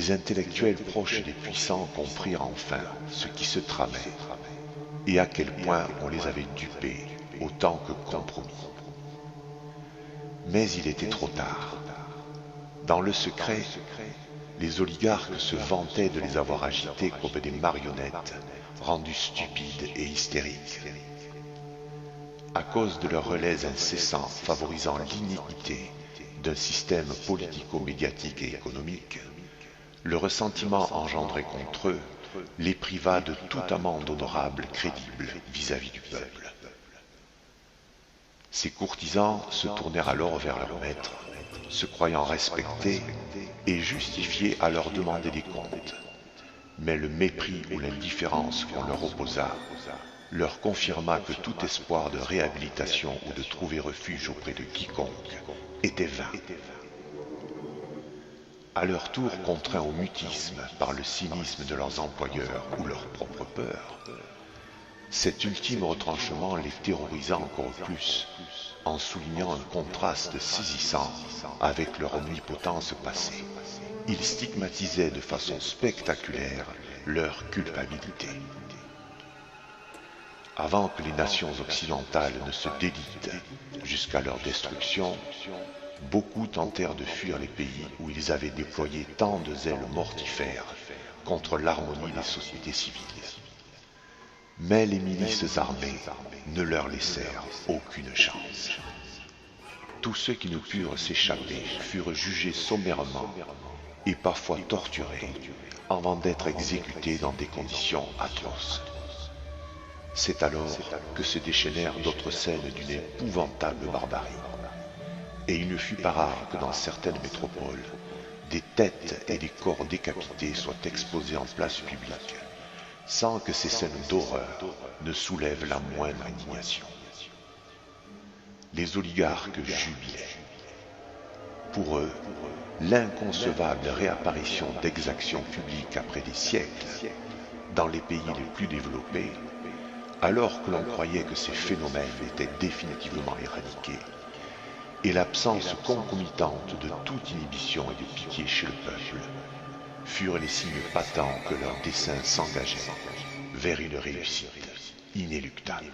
les intellectuels proches des puissants comprirent enfin ce qui se tramait et à quel point on les avait dupés autant que compromis. Mais il était trop tard. Dans le secret, les oligarques se vantaient de les avoir agités comme des marionnettes, rendues stupides et hystériques. À cause de leurs relais incessants favorisant l'iniquité d'un système politico-médiatique et économique, le ressentiment engendré contre eux les priva de toute amende honorable crédible vis-à-vis du peuple. Ces courtisans se tournèrent alors vers leur maître, se croyant respectés et justifiés à leur demander des comptes. Mais le mépris ou l'indifférence qu'on leur opposa leur confirma que tout espoir de réhabilitation ou de trouver refuge auprès de quiconque était vain. À leur tour contraints au mutisme par le cynisme de leurs employeurs ou leur propre peur, cet ultime retranchement les terrorisa encore plus, en soulignant un contraste saisissant avec leur omnipotence passée. Ils stigmatisaient de façon spectaculaire leur culpabilité. Avant que les nations occidentales ne se délitent jusqu'à leur destruction, beaucoup tentèrent de fuir les pays où ils avaient déployé tant de zèle mortifère contre l'harmonie des sociétés civiles. Mais les milices armées ne leur laissèrent aucune chance. Tous ceux qui ne purent s'échapper furent jugés sommairement et parfois torturés avant d'être exécutés dans des conditions atroces. C'est alors que se déchaînèrent d'autres scènes d'une épouvantable barbarie. Et il ne fut pas rare que dans certaines métropoles, des têtes et des corps décapités soient exposés en place publique, sans que ces scènes d'horreur ne soulèvent la moindre indignation. Les oligarques jubilaient. Pour eux, l'inconcevable réapparition d'exactions publiques après des siècles, dans les pays les plus développés, alors que l'on croyait que ces phénomènes étaient définitivement éradiqués, et l'absence concomitante de toute inhibition et de pitié chez le peuple, furent les signes patents que leur dessein s'engageait vers une réussite inéluctable.